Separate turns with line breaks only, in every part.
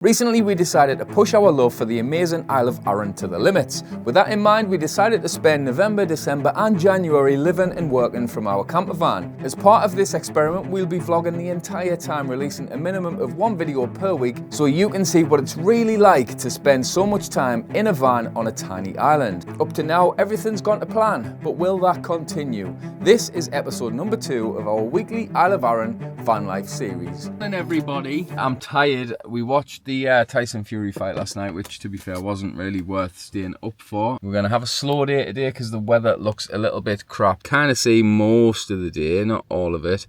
Recently we decided to push our love for the amazing Isle of Arran to the limits. With that in mind, we decided to spend November, December and January living and working from our camper van. As part of this experiment, we'll be vlogging the entire time, releasing a minimum of 1 video per week so you can see what it's really like to spend so much time in a van on a tiny island. Up to now, everything's gone to plan, but will that continue? This is episode number 2 of our weekly Isle of Arran van life series. And everybody, I'm tired. We watched the Tyson Fury fight last night, which to be fair wasn't really worth staying up for. We're going to have a slow day today because the weather looks a little bit crap. Kind of see most of the day, not all of it,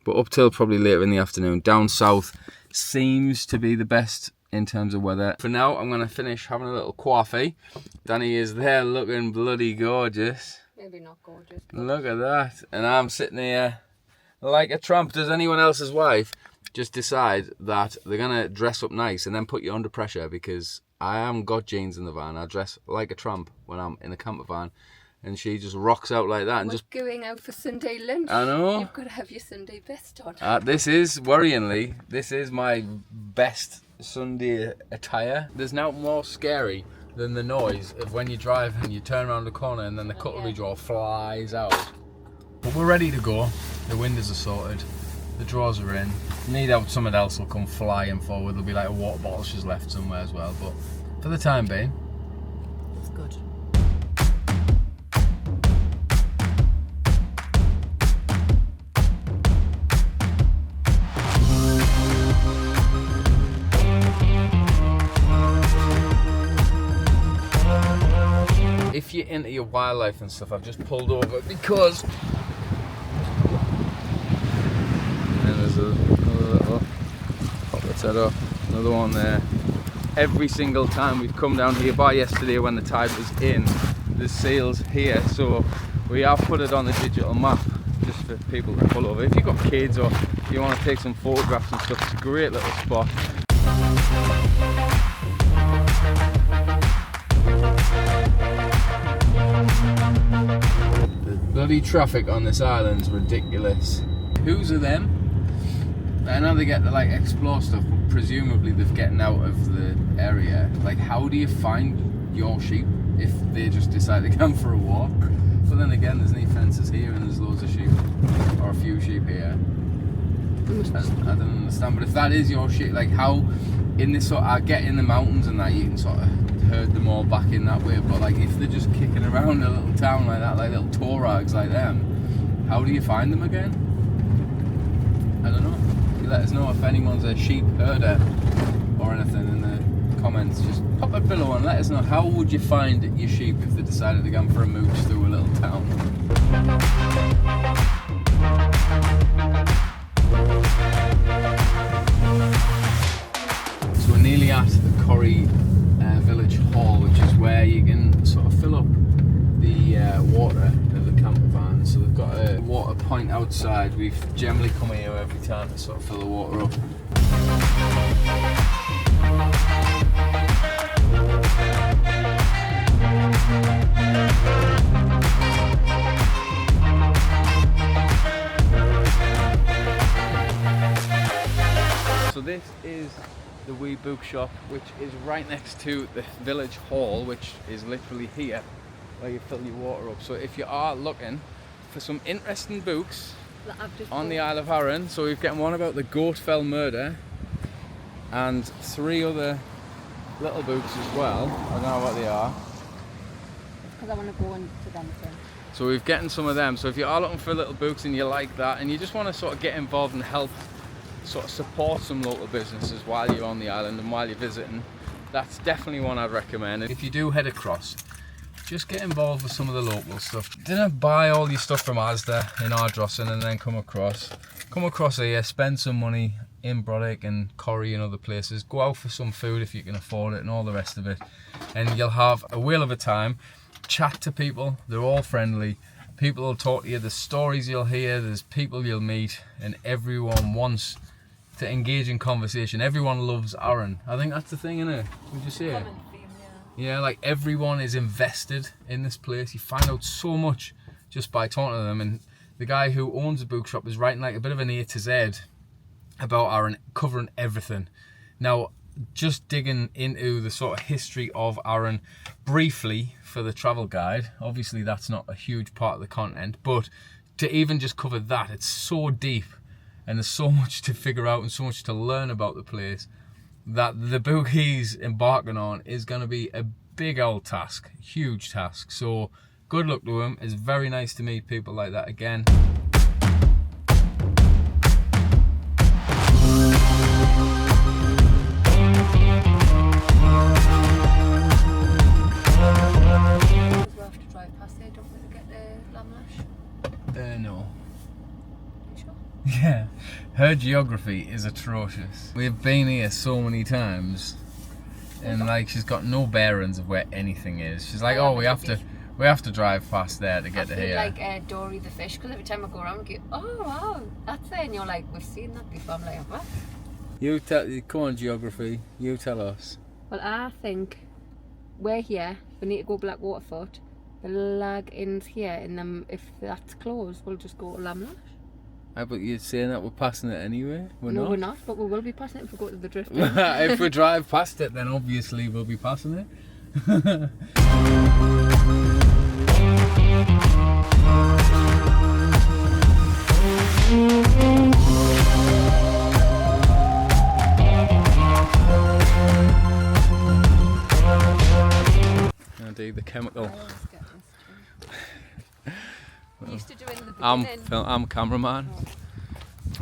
but up till probably later in the afternoon. Down south seems to be the best in terms of weather. For now, I'm going to finish having a little coffee. Danny is there looking bloody gorgeous.
Maybe not gorgeous.
Look at that. And I'm sitting here like a tramp. Does anyone else's wife just decide that they're going to dress up nice and then put you under pressure? Because I haven't got jeans in the van. I dress like a tramp when I'm in a camper van. And she just rocks out like that. And just
going out for Sunday lunch.
I know.
You've got to have your Sunday best on.
This is, worryingly, this is my best Sunday attire. There's nothing more scary than the noise of when you drive and you turn around the corner and then the cutlery drawer flies out. But we're ready to go. The windows are sorted. The drawers are in. Need out something else will come flying forward. There'll be like a water bottle she's left somewhere as well. But for the time being,
it's good.
if you're into your wildlife and stuff, I've just pulled over because there's another little pop its head up, another one there. Every single time we've come down here, by yesterday when the tide was in, there's seals here, so we have put it on the digital map just for people to pull over. If you've got kids or you want to take some photographs and stuff, it's a great little spot. The bloody traffic on this island's ridiculous. Whose are them? I know they get to like explore stuff, but presumably they've getting out of the area. Like, how do you find your sheep if they just decide to come for a walk? But then again, there's no fences here and there's loads of sheep, or a few sheep here. I don't understand, but if that is your sheep, like how in this sort of, I get in the mountains and that you can sort of herd them all back in that way, but like if they're just kicking around a little town like that, like little tour rags like them, how do you find them again? I don't know. Let us know if anyone's a sheep herder or anything in the comments. Just pop it below and let us know, how would you find your sheep if they decided to go for a mooch through a little town? So we're nearly at the Corrie Village Hall, which is where you can sort of fill up the water of the camper van. So they've got a water point outside. We've generally come here every time to sort of fill the water up. So this is the wee bookshop, which is right next to the village hall, which is literally here where you fill your water up. So if you are looking for some interesting books on the Isle of Arran, so we've got one about the Goatfell murder and 3 other little books as well. I don't know what they are.
Because I want to go into them too.
So we've gotten some of them. So if you are looking for little books and you like that and you just want to sort of get involved and help sort of support some local businesses while you're on the island and while you're visiting, that's definitely one I'd recommend. If you do head across, just get involved with some of the local stuff. Don't buy all your stuff from Asda in Ardrossan and then come across here, spend some money in Brodick and Corrie and other places, go out for some food if you can afford it and all the rest of it, and you'll have a whale of a time. Chat to people, they're all friendly. People will talk to you, there's stories you'll hear, there's people you'll meet, and everyone wants to engage in conversation. Everyone loves Arran. I think that's the thing, innit? Would you say? Yeah, like everyone is invested in this place. You find out so much just by talking to them, and the guy who owns the bookshop is writing like a bit of an A to Z about Arran, covering everything. Now, just digging into the sort of history of ARRAN briefly for the travel guide. Obviously that's not a huge part of the content, but to even just cover that, it's so deep and there's so much to figure out and so much to learn about the place that the book he's embarking on is going to be a big old task, huge task. So good luck to him. It's very nice to meet people like that again. No.
Sure?
Yeah, her geography is atrocious. We've been here so many times, and like she's got no bearings of where anything is. She's like, oh, we have to drive past there to get to here.
I feel like Dory the fish, because every time I go around, I go, oh wow, that's there, and you're like, we've seen that before. I'm like, what?
You tell, come on, geography. You tell us.
Well, I think we're here. We need to go Black Waterfoot. The lag ends here, and then if that's closed, we'll just go to Lamlash.
But you're saying that we're passing it anyway?
We're not, but we will be passing it if we go to the drift.
If we drive past it, then obviously we'll be passing it. The chemical.
Used to do it in the beginning.
I'm cameraman.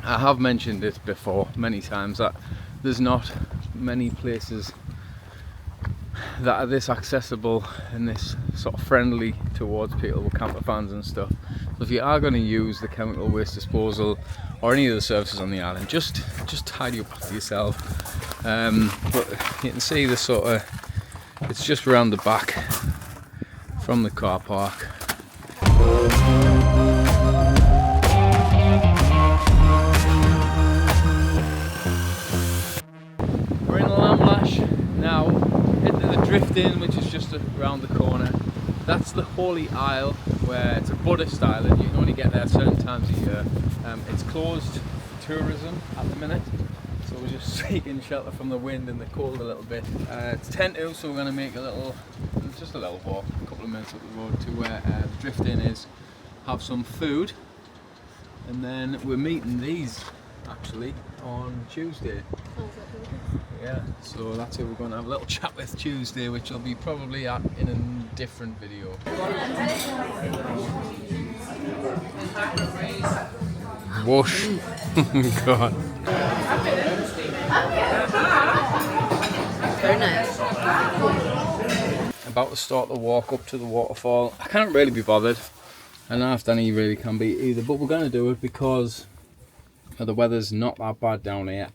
I have mentioned it before many times that there's not many places that are this accessible and this sort of friendly towards people with camper vans and stuff. So if you are going to use the chemical waste disposal or any of the services on the island, just tidy up after yourself. But you can see the sort of, it's just around the back from the car park. We're in Lamlash now, into the drift in, which is just around the corner. That's the Holy Isle, where it's a Buddhist island. You can only get there certain times a year. It's closed for tourism at the minute, so we're just seeking shelter from the wind and the cold a little bit. It's 10 to, so we're going to make just a little walk, a couple of minutes up the road to where the drift in is, have some food, and then we're meeting these actually on Tuesday. Yeah, so that's who we're going to have a little chat with Tuesday, which will be probably in a different video. Whoosh. God.
Very nice.
About to start the walk up to the waterfall. I can't really be bothered. I know if Danny really can be either, but we're going to do it because the weather's not that bad down here.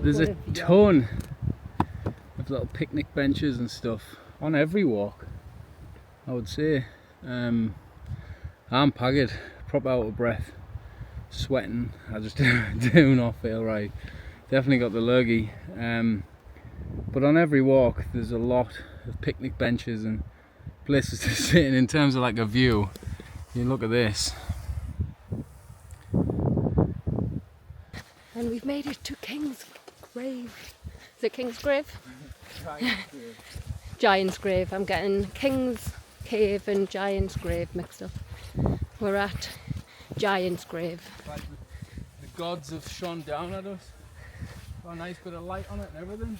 There's a ton of little picnic benches and stuff on every walk, I would say. I'm pagged, proper out of breath, sweating. I just do not feel right. Definitely got the lurgy. But on every walk there's a lot of picnic benches and places to sit in terms of like a view. You look at this.
And we've made it to King's Grave. Is it King's Grave? Giant's Grave. I'm getting King's Cave and Giant's Grave mixed up. We're at Giant's Grave.
Like the gods have shone down at us. Got a nice bit of light on it and everything.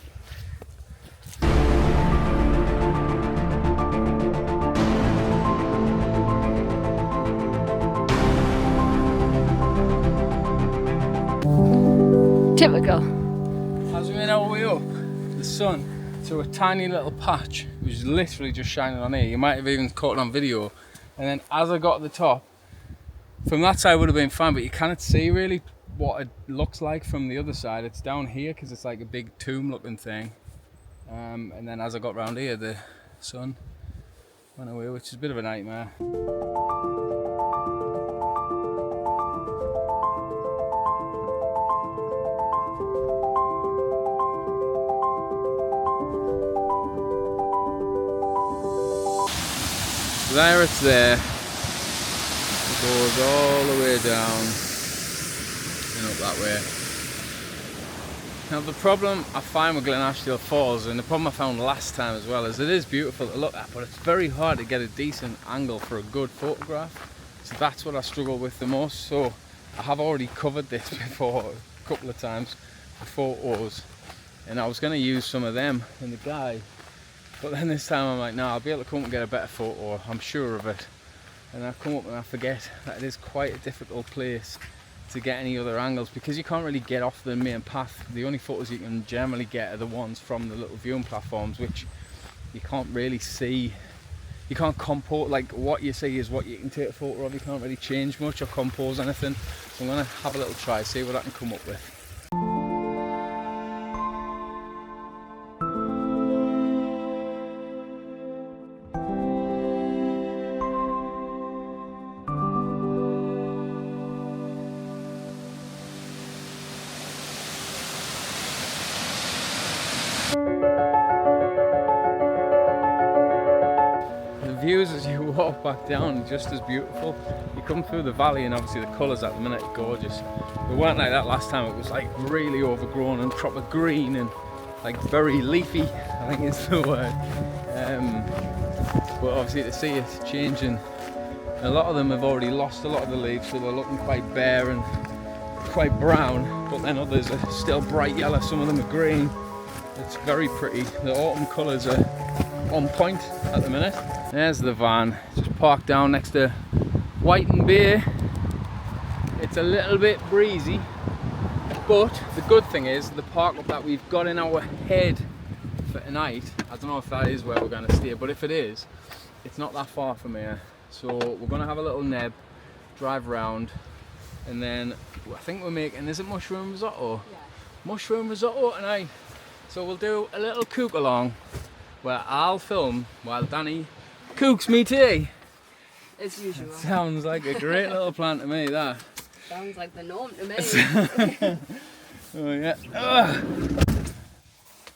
Typical.
As we made our way up the sun to a tiny little patch, which is literally just shining on here. You might have even caught it on video. And then as I got to the top, from that side would have been fine, but you cannot see really what it looks like from the other side. It's down here because it's like a big tomb looking thing. And then as I got round here, the sun went away, which is a bit of a nightmare. So there it's there. It goes all the way down and up that way. Now the problem I find with Glenashdale Falls, and the problem I found last time as well, is it is beautiful to look at, but it's very hard to get a decent angle for a good photograph. So that's what I struggle with the most. So I have already covered this before a couple of times, the photos, and I was going to use some of them in the guide. But then this time I'm like, no, I'll be able to come up and get a better photo, I'm sure of it. And I come up and I forget that it is quite a difficult place to get any other angles, because you can't really get off the main path. The only photos you can generally get are the ones from the little viewing platforms, which you can't really see. You can't compose, like what you see is what you can take a photo of. You can't really change much or compose anything. So I'm going to have a little try, see what I can come up with. Views as you walk back down are just as beautiful. You come through the valley and obviously the colours at the minute are gorgeous. It weren't like that last time. It was like really overgrown and proper green and like very leafy, I think is the word. But obviously to see it changing, a lot of them have already lost a lot of the leaves, so they're looking quite bare and quite brown, but then others are still bright yellow, some of them are green. It's very pretty. The autumn colours are on point at the minute. There's the van, just parked down next to Whiten Bay. It's a little bit breezy, but the good thing is the park up that we've got in our head for tonight, I don't know if that is where we're going to stay, but if it is, it's not that far from here. So we're going to have a little neb, drive around, and then I think we're making, is it mushroom risotto? Yeah. Mushroom risotto tonight. So we'll do a little cook along where I'll film while Danny cooks me tea.
As usual.
That sounds like a great little plan to me, that.
Sounds like the norm to me.
Oh yeah.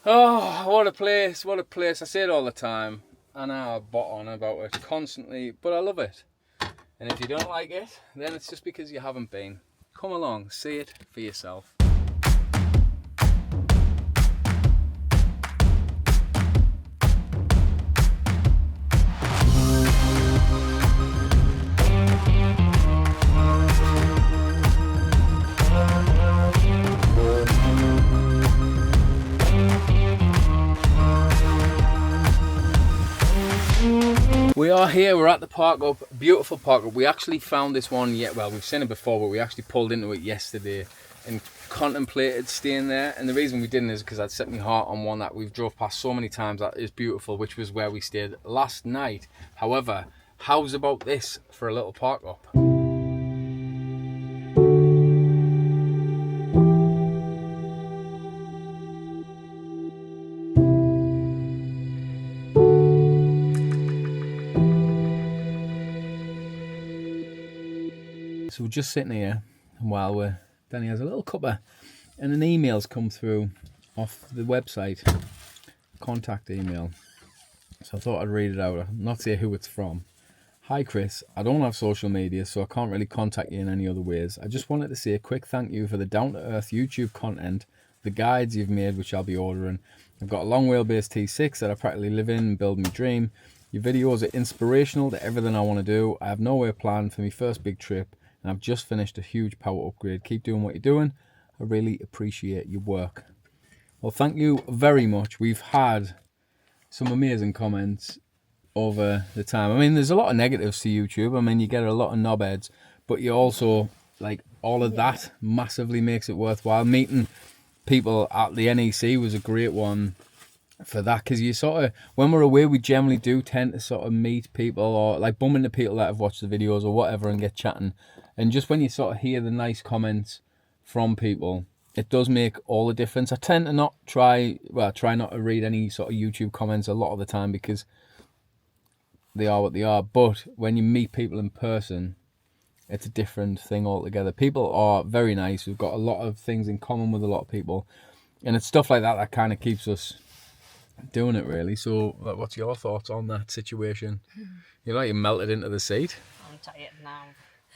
Oh, what a place, what a place. I say it all the time. I know I bot on about it constantly, but I love it. And if you don't like it, then it's just because you haven't been. Come along, see it for yourself. We are here, we're at the park up, beautiful park up. We actually found this one, well we've seen it before, but we actually pulled into it yesterday and contemplated staying there. And the reason we didn't is because I'd set my heart on one that we've drove past so many times that is beautiful, which was where we stayed last night. However, how's about this for a little park up? So we're just sitting here while Danny has a little cuppa, and an email's come through off the website, contact email. So I thought I'd read it out, not say who it's from. Hi Chris, I don't have social media, so I can't really contact you in any other ways. I just wanted to say a quick thank you for the down-to-earth YouTube content, the guides you've made, which I'll be ordering. I've got a long wheelbase T6 that I practically live in and build my dream. Your videos are inspirational to everything I want to do. I have nowhere planned for my first big trip, and I've just finished a huge power upgrade. Keep doing what you're doing. I really appreciate your work. Well, thank you very much. We've had some amazing comments over the time. I mean, there's a lot of negatives to YouTube. I mean, you get a lot of knobheads, but you also, like, all of that massively makes it worthwhile. Meeting people at the NEC was a great one for that, because you sort of, when we're away, we generally do tend to sort of meet people, or like bump into people that have watched the videos or whatever and get chatting. And just when you sort of hear the nice comments from people, it does make all the difference. I tend to try not to read any sort of YouTube comments a lot of the time, because they are what they are. But when you meet people in person, it's a different thing altogether. People are very nice. We've got a lot of things in common with a lot of people. And it's stuff like that that kind of keeps us doing it, really. So what's your thoughts on that situation? You're like you melted into the seat.
I'm tired now.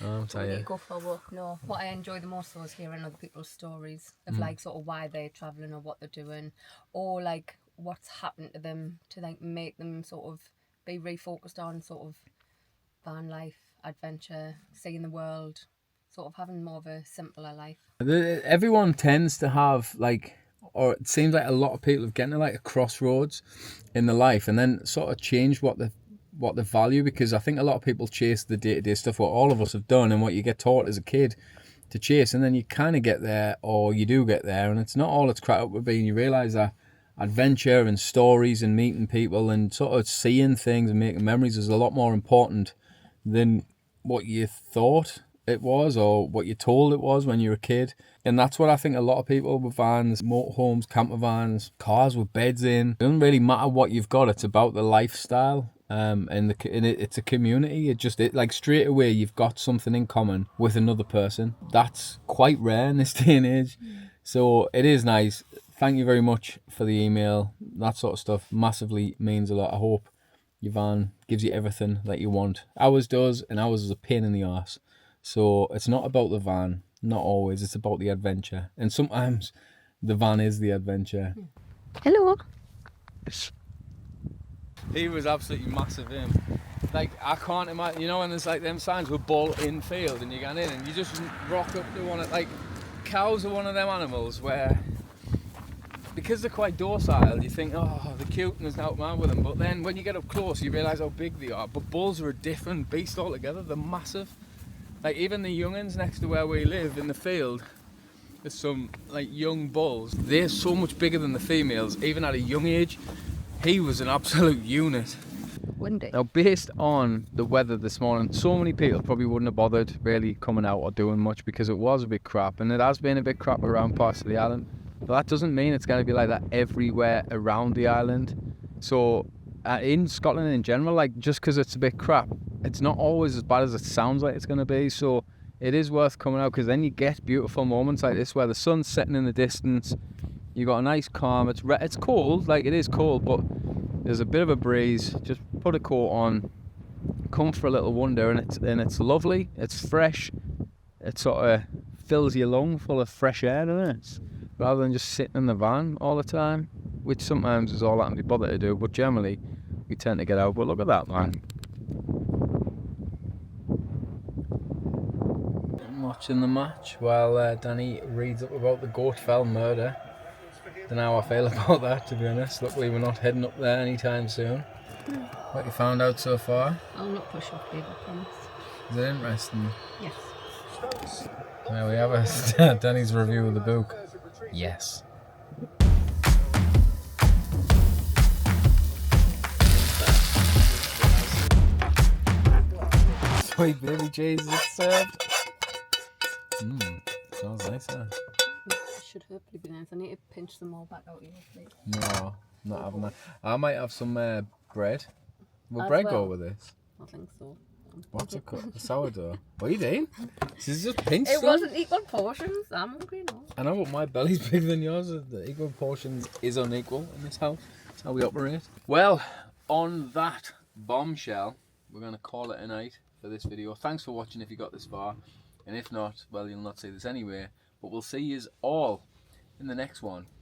Oh, I'm
So we need to
tired.
go for a walk. No, what I enjoy the most though is hearing other people's stories of like sort of why they're travelling or what they're doing, or like what's happened to them to like make them sort of be refocused on sort of van life, adventure, seeing the world, sort of having more of a simpler life.
Everyone tends to have like, or it seems like a lot of people have gotten to like a crossroads in their life and then sort of changed what they value, because I think a lot of people chase the day-to-day stuff, what all of us have done and what you get taught as a kid to chase, and then you kind of get there, or you do get there, and it's not all it's cracked up to be, and you realise that adventure and stories and meeting people and sort of seeing things and making memories is a lot more important than what you thought it was or what you're told it was when you were a kid. And that's what I think a lot of people with vans, motorhomes, camper vans, cars with beds in, it doesn't really matter what you've got, it's about the lifestyle. It's a community. It like straight away you've got something in common with another person. That's quite rare in this day and age. So it is nice. Thank you very much for the email. That sort of stuff massively means a lot. I hope your van gives you everything that you want. Ours does, and ours is a pain in the arse. So it's not about the van, not always. It's about the adventure, and sometimes the van is the adventure.
Hello.
He was absolutely massive, him. Like, I can't imagine, you know, when there's like them signs with ball in field and you get in and you just rock up to one of, like, cows are one of them animals where, because they're quite docile, you think, oh, they're cute and there's no man with them. But then when you get up close, you realise how big they are. But bulls are a different beast altogether. They're massive. Like, even the young'uns next to where we live in the field, there's some, like, young bulls. They're so much bigger than the females, even at a young age. He was an absolute unit.
Windy.
Now, based on the weather this morning, so many people probably wouldn't have bothered really coming out or doing much because it was a bit crap, and it has been a bit crap around parts of the island. But that doesn't mean it's going to be like that everywhere around the island. So in Scotland in general, like, just because it's a bit crap, it's not always as bad as it sounds like it's going to be. So it is worth coming out, because then you get beautiful moments like this where the sun's setting in the distance. You got a nice calm. It's cold, like it is cold, but there's a bit of a breeze. Just put a coat on, come for a little wander, and it's lovely. It's fresh. It sort of fills your lung full of fresh air, doesn't it? Rather than just sitting in the van all the time, which sometimes is all I can be bothered to do. But generally, we tend to get out. But look at that, man. I'm watching the match while Danny reads up about the Goatfell murder. Don't know how I feel about that, to be honest. Luckily, we're not heading up there anytime soon. What you found out so far?
I'll not push off, babe, I promise.
Is it interesting?
Yes.
There we have it. Danny's review of the book. Yes. Sweet baby cheese is served. Sounds nice, huh?
It should hopefully be nice. I need to pinch them all back out of your plate.
No, not having that. I might have some bread. Will
As
bread
well.
go with this?
I think so.
What's it called? A sourdough. What are you doing? This is just pinch
It
stuff.
wasn't equal portions. I'm hungry now.
I know, but my belly's bigger than yours. The equal portions is unequal in this house. That's how we operate. Well, on that bombshell, we're going to call it a night for this video. Thanks for watching if you got this far. And if not, well, you'll not see this anyway. But we'll see you all in the next one.